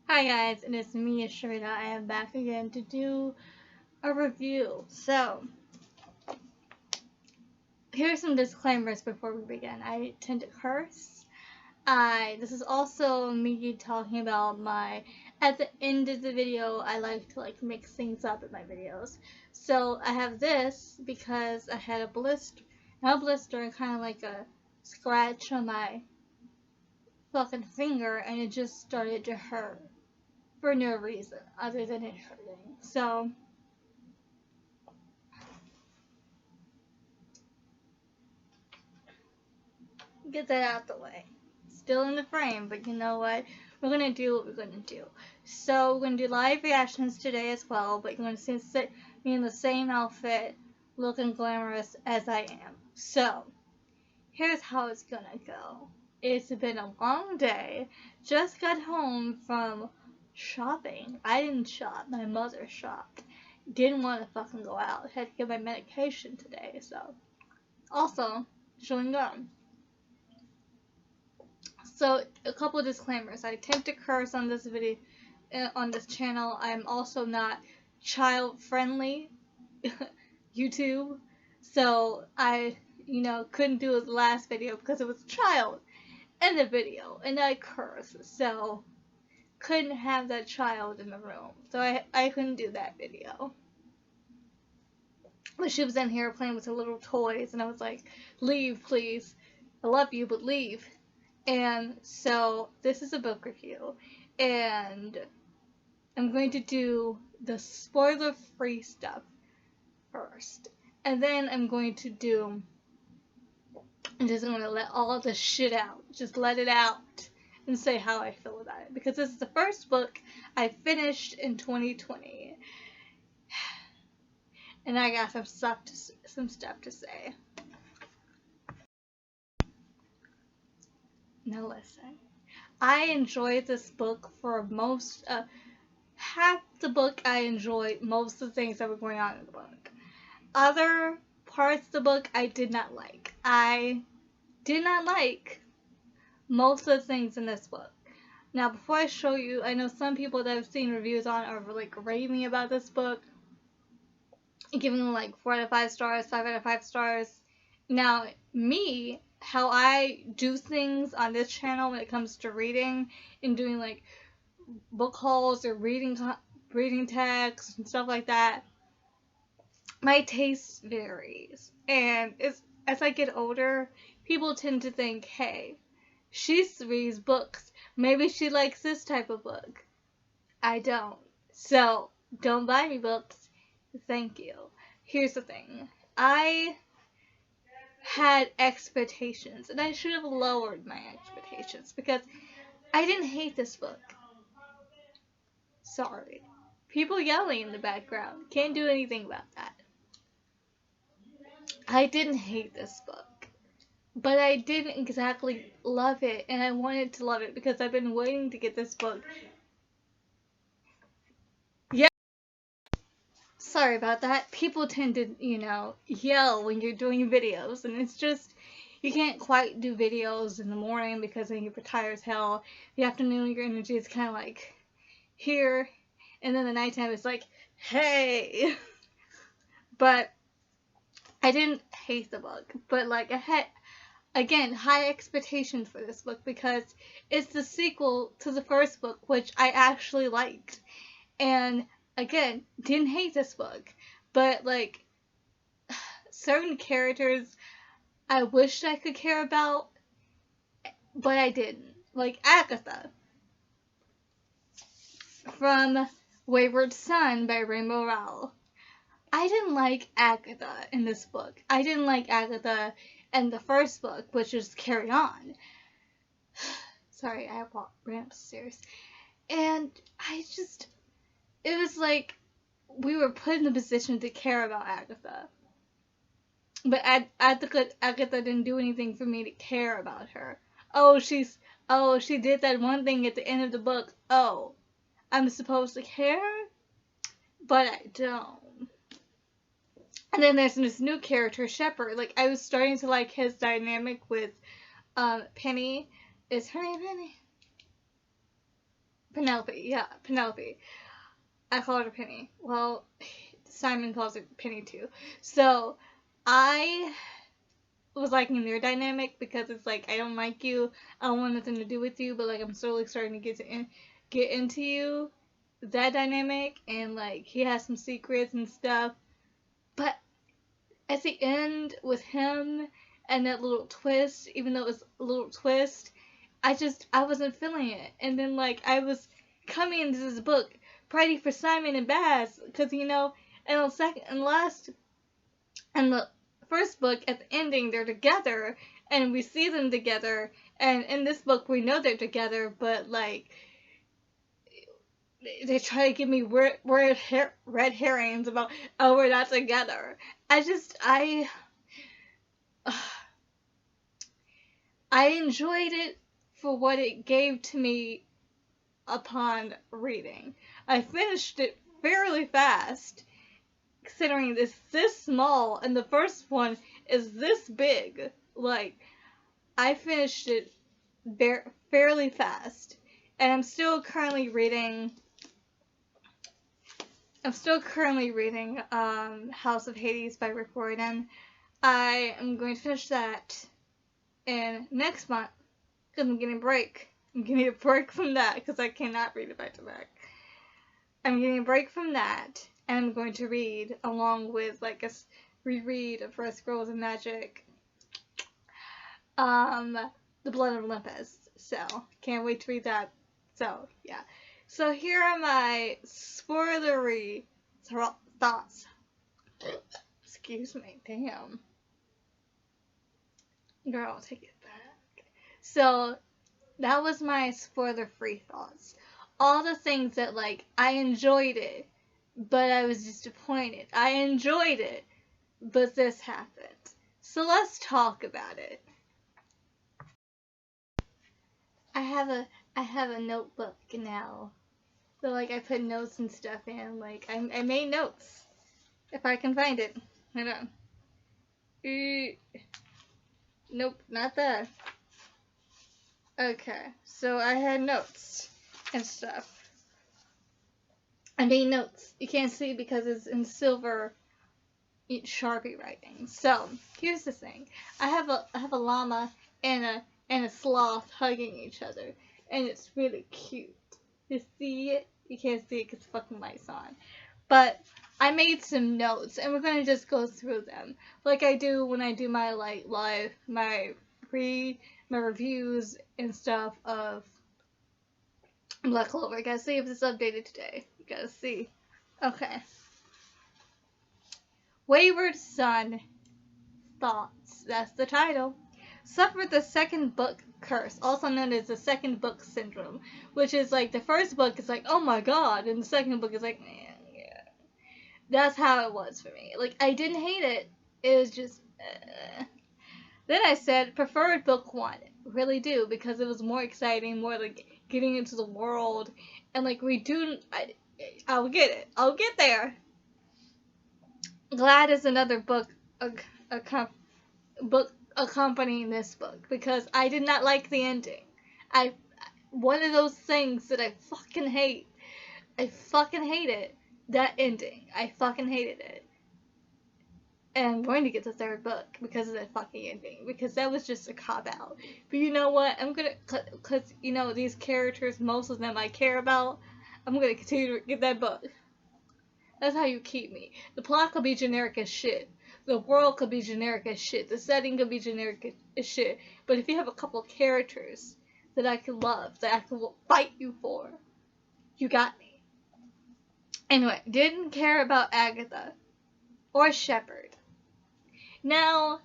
Hi guys, and it's me, Sharita. I am back again to do a review. So, here's some disclaimers before we begin. I tend to curse. This is also me talking about at the end of the video, I like to mix things up in my videos. So, I have this because I had not a blister, kind of like a scratch on my fucking finger, and it just started to hurt for no reason other than it hurting. So, get that out the way. Still in the frame, but you know what? We're gonna do what we're gonna do. So we're gonna do live reactions today as well, but you're gonna see me in the same outfit, looking glamorous as I am. So here's how it's gonna go. It's been a long day. Just got home from shopping. I didn't shop. My mother shopped. Didn't want to fucking go out. Had to get my medication today. So also chewing gum. So a couple of disclaimers. I tend to curse on this video, on this channel. I'm also not child friendly YouTube. So I, couldn't do the last video because it was a child in the video and I curse. So couldn't have that child in the room. So I couldn't do that video. But she was in here playing with her little toys and I was like, leave please. I love you, but leave. And so this is a book review, and I'm going to do the spoiler-free stuff first, and then I'm just going to let all the shit out, just let it out, and say how I feel about it, because this is the first book I finished in 2020, and I got some stuff to say. Now listen. I enjoyed this book for half the book. I enjoyed most of the things that were going on in the book. Other parts of the book I did not like. I did not like most of the things in this book. Now, before I show you, I know some people that I've seen reviews on are raving about this book, giving them 4 out of 5 stars, 5 out of 5 stars. Now, me, how I do things on this channel when it comes to reading and doing book hauls or reading text and stuff like that, my taste varies. And as I get older, people tend to think, hey, she reads books. Maybe she likes this type of book. I don't. So, don't buy me books. Thank you. Here's the thing. I had expectations, and I should have lowered my expectations because I didn't hate this book. Sorry. People yelling in the background. Can't do anything about that. I didn't hate this book. But I didn't exactly love it, and I wanted to love it because I've been waiting to get this book. Yeah. Sorry about that. People tend to, yell when you're doing videos, and it's just, you can't quite do videos in the morning because then you're tired as hell. The afternoon, your energy is kind of here, and then the nighttime is hey. But I didn't hate the book, but I had, again, high expectations for this book because it's the sequel to the first book, which I actually liked. And again, didn't hate this book, but certain characters I wished I could care about, but I didn't. Like Agatha from WAYWARD Son by Rainbow Rowell. I didn't like Agatha in this book. I didn't like Agatha in the first book, which is Carry On. Sorry, I ran upstairs. And it was we were put in the position to care about Agatha. But Agatha didn't do anything for me to care about her. She did that one thing at the end of the book. Oh, I'm supposed to care? But I don't. And then there's this new character, Shepard. I was starting to like his dynamic with Penny. Is her name Penny? Penelope, yeah, Penelope. I call her Penny. Well, Simon calls her Penny too. So, I was liking their dynamic because it's like I don't like you, I don't want nothing to do with you, but like I'm slowly starting to get into you. That dynamic, and like he has some secrets and stuff. But at the end with him and that little twist, even though it was a little twist, I wasn't feeling it. And then like I was coming into this book ready for Simon and Baz, because in the second and last and the first book at the ending they're together and we see them together, and in this book we know they're together, but like they try to give me red herrings about, oh, we're not together. I enjoyed it for what it gave to me upon reading. I finished it fairly fast, considering it's this small and the first one is this big. Like, I finished it fairly fast, and I'm still currently reading House of Hades by Rick Riordan. I am going to finish that in next month because I'm getting a break. I'm getting a break from that because I cannot read it back to back. I'm getting a break from that, and I'm going to read along with like a reread of First Girls and Magic, The Blood of Olympus. So can't wait to read that. So yeah. So here are my spoilery thoughts. Excuse me, damn. Girl, take it back. So that was my spoiler-free thoughts. All the things that like I enjoyed it, but I was disappointed. I enjoyed it, but this happened. So let's talk about it. I have a notebook now. So like I put notes and stuff in. Like I made notes. If I can find it. Hold on. Nope, not that. Okay, so I had notes and stuff. I made notes. You can't see because it's in silver Sharpie writing. So here's the thing. I have a llama and a sloth hugging each other, and it's really cute. You see it? You can't see it because the fucking light's on. But I made some notes, and we're gonna just go through them like I do when I do my like my reviews and stuff of Black Clover. I gotta see if it's updated today. You gotta see. Okay. Wayward Son Thoughts. That's the title. Suffered the second book curse, also known as the second book syndrome, which is like the first book is like, oh my god, and the second book is like, man, yeah. That's how it was for me. Like, I didn't hate it. It was just, Then I said, preferred book one. Really do, because it was more exciting, more like getting into the world, and like I'll get it. I'll get there. Glad is another book accompanying this book, because I did not like the ending. One of those things that I fucking hate. I fucking hate it. That ending. I fucking hated it. And I'm going to get the third book because of that fucking ending, because that was just a cop-out. But you know what? I'm gonna, because, these characters, most of them I care about, I'm gonna continue to get that book. That's how you keep me. The plot could be generic as shit. The world could be generic as shit. The setting could be generic as shit. But if you have a couple of characters that I could love, that I could fight you for, you got me. Anyway, didn't care about Agatha or Shepard. Now,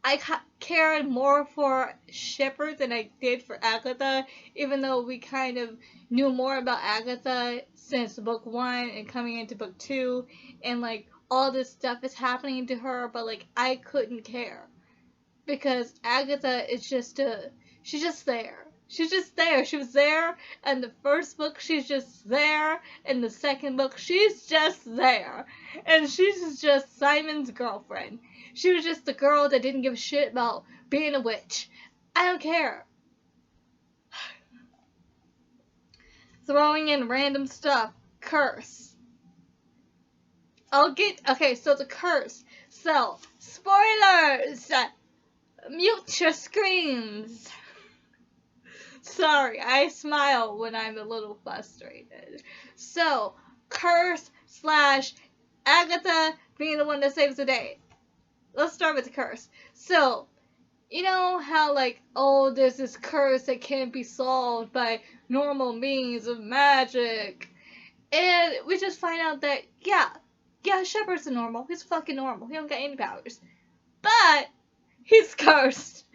I cared more for Shepard than I did for Agatha, even though we kind of knew more about Agatha since book 1 and coming into book 2, and like all this stuff is happening to her, but like I couldn't care because Agatha is she's just there. She's just there. She was there in the first book. She's just there in the second book. She's just there. And she's just Simon's girlfriend. She was just the girl that didn't give a shit about being a witch. I don't care. throwing in random stuff. Curse. Okay, so the curse. So, spoilers! Mute your screams. Sorry, I smile when I'm a little frustrated. So, curse slash Agatha being the one that saves the day. Let's start with the curse. So, you know how, like, oh, there's this curse that can't be solved by normal means of magic. And we just find out that, yeah, Shepard's a normal. He's fucking normal. He don't got any powers. But, he's cursed.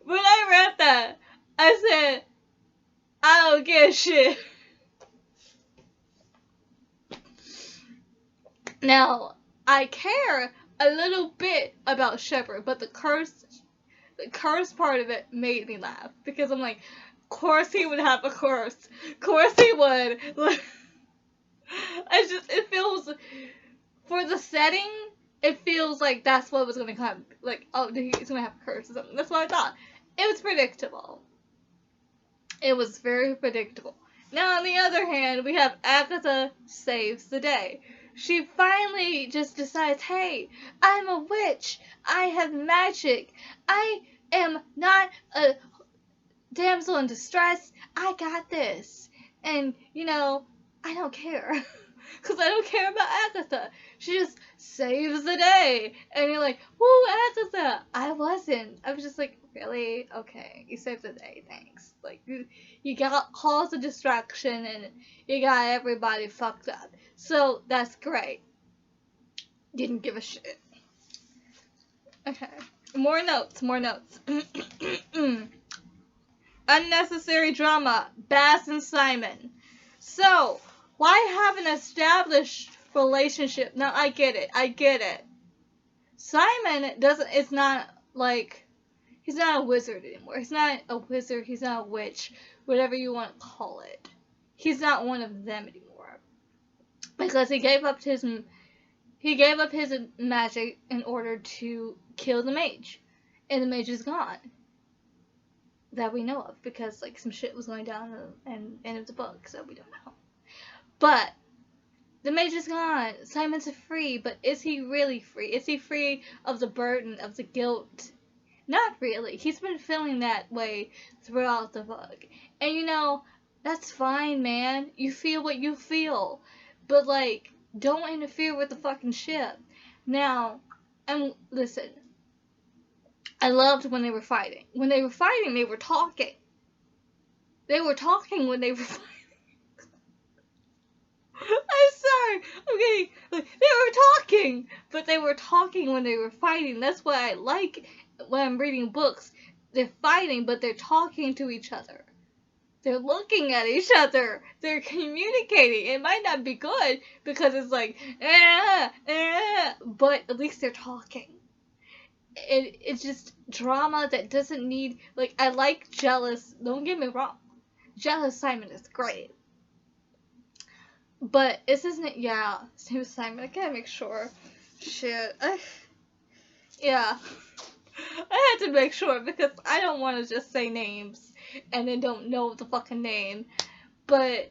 When I read that, I said, I don't give a shit. Now, I care a little bit about Shepard, but the curse part of it made me laugh. Because I'm like, of course he would have a curse. Of course he would. It feels, for the setting, it feels like that's what was going to come. Like, oh, he's going to have a curse or something. That's what I thought. It was predictable. It was very predictable. Now, on the other hand, we have Agatha saves the day. She finally just decides, hey, I'm a witch. I have magic. I am not a damsel in distress. I got this. And, you know, I don't care. Because I don't care about Agatha. She just saves the day. And you're like, woo, Agatha. I wasn't. I was just like, really? Okay. You saved the day. Thanks. Like, you got caused a distraction and you got everybody fucked up. So, that's great. Didn't give a shit. Okay. More notes. Unnecessary drama. Bass and Simon. So, why have an established relationship? Now, I get it. Simon it's not like, he's not a wizard anymore. He's not a wizard, he's not a witch, whatever you want to call it. He's not one of them anymore. Because he gave up his magic in order to kill the mage. And the mage is gone. That we know of, because like some shit was going down in the end of the book, so we don't know. But the mage is gone. Simon's free, but is he really free? Is he free of the burden, of the guilt? Not really. He's been feeling that way throughout the book. And you know, that's fine, man. You feel what you feel. But like, don't interfere with the fucking ship. Now, and listen, I loved when they were fighting. When they were fighting, they were talking. They were talking when they were fighting. I'm sorry. Okay, they were talking, but they were talking when they were fighting. That's what I like when I'm reading books. They're fighting, but they're talking to each other. They're looking at each other. They're communicating. It might not be good because it's like, but at least they're talking. It's just drama that doesn't need, like, I like jealous. Don't get me wrong. Jealous Simon is great. But this isn't, yeah, same as Simon. I gotta make sure. Shit. Yeah. I had to make sure because I don't want to just say names and then don't know the fucking name. But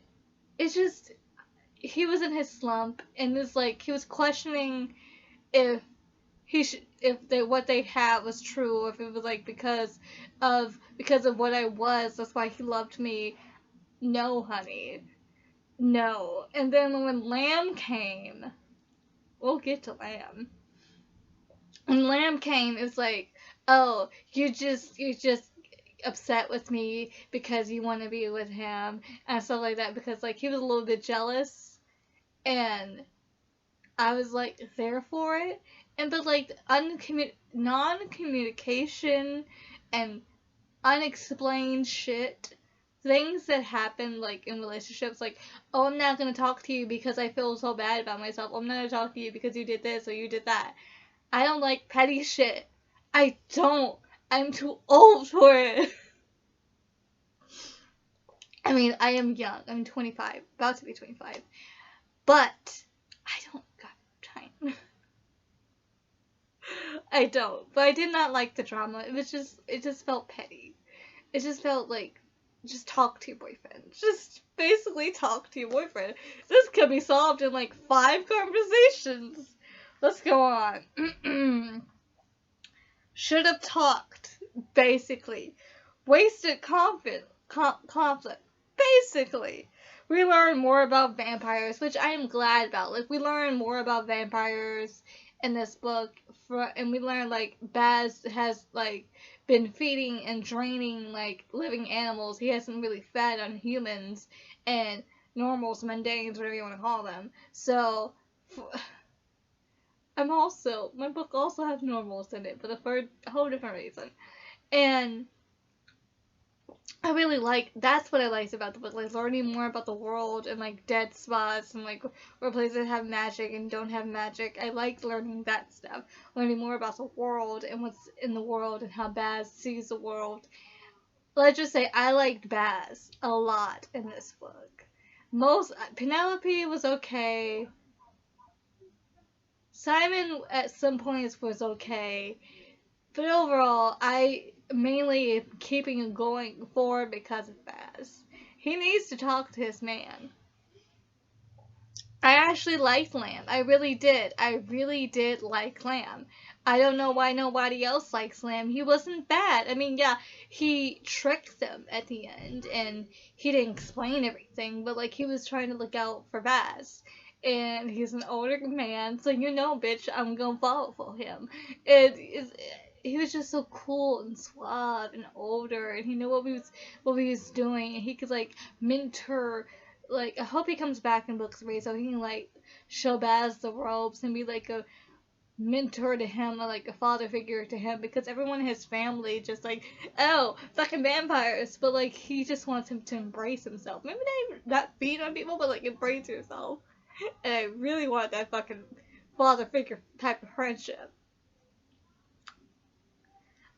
it's just, he was in his slump and it's like, he was questioning if what they had was true, or if it was like because of what I was, that's why he loved me. No, honey. No. And then when Lamb came, we'll get to Lamb. When Lamb came, it was like, oh, you're just upset with me because you want to be with him and stuff like that, because like he was a little bit jealous and I was like there for it. And but like non-communication and unexplained shit, things that happen like in relationships, like, oh, I'm not gonna talk to you because I feel so bad about myself. I'm not gonna talk to you because you did this or you did that. I don't like petty shit. I don't. I'm too old for it. I mean, I am young. I'm 25, about to be 25, but I don't got time. I don't. But I did not like the drama. It just felt petty. It just felt like just talk to your boyfriend. Just basically talk to your boyfriend. This could be solved in like 5 conversations. Let's go on. Should have talked, basically. Wasted conflict, basically. We learn more about vampires, which I am glad about. Like, we learn more about vampires in this book, and we learn, like, Baz has, like, been feeding and draining, like, living animals. He hasn't really fed on humans and normals, mundanes, whatever you want to call them. So, my book also has normals in it, but for a whole different reason. And I really that's what I liked about the book, like learning more about the world and like dead spots and like where places have magic and don't have magic. I liked learning that stuff, learning more about the world and what's in the world and how Baz sees the world. Let's just say I liked Baz a lot in this book. Penelope was okay. Simon at some points was okay. But overall, I mainly am keeping it going forward because of Baz. He needs to talk to his man. I actually liked Lamb. I really did. I really did like Lamb. I don't know why nobody else likes Lamb. He wasn't bad. I mean, yeah, he tricked them at the end, and he didn't explain everything, but like he was trying to look out for Baz. And he's an older man, so bitch, I'm gonna fall for him. He was just so cool and suave and older, and he knew what he was doing, and he could like mentor. Like, I hope he comes back in book 3 so he can like show Baz the ropes and be like a mentor to him or like a father figure to him, because everyone in his family just like, oh, fucking vampires, but like he just wants him to embrace himself. Maybe not feed on people, but like embrace yourself. And I really want that fucking father figure type of friendship.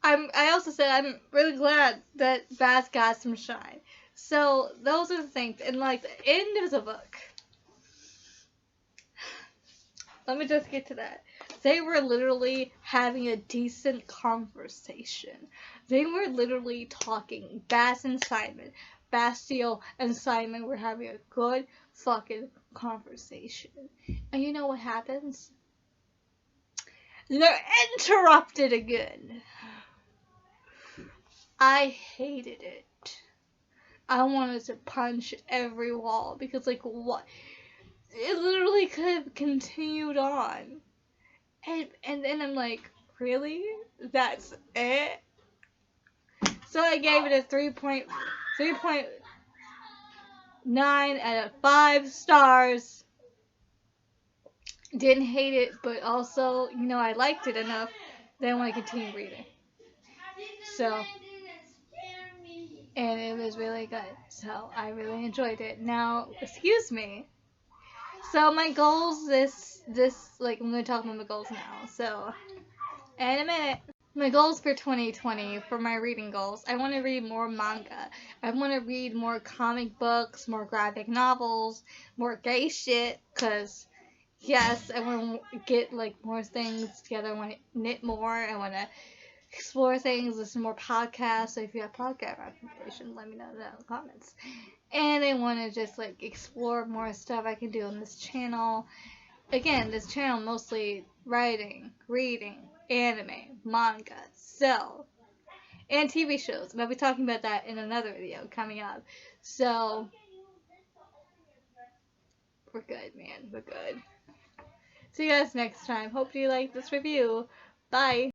I also said I'm really glad that Baz got some shine. So those are the things. And like the end of the book. Let me just get to that. They were literally having a decent conversation. They were literally talking. Baz and Simon. Bastille and Simon were having a good fucking conversation. And you know what happens? They're interrupted again. I hated it. I wanted to punch every wall because, like, what? It literally could have continued on. And then I'm like, really? That's it? So I gave it a 3.9 out of 5 stars. Didn't hate it, but also, I liked it enough that I want to continue reading. So, and it was really good. So I really enjoyed it. Now, excuse me. So my goals like I'm gonna talk about my goals now. So in a minute. My goals for 2020 for my reading goals. I want to read more manga. I want to read more comic books, more graphic novels, more gay shit. Cause yes, I want to get like more things together. I want to knit more. I want to explore things, listen to more podcasts. So if you have podcast recommendations, let me know in the comments. And I want to just like explore more stuff I can do on this channel. Again, this channel mostly writing, reading, anime, manga, so, and TV shows. But I'll be talking about that in another video coming up. So, we're good, man. We're good. See you guys next time. Hope you like this review. Bye.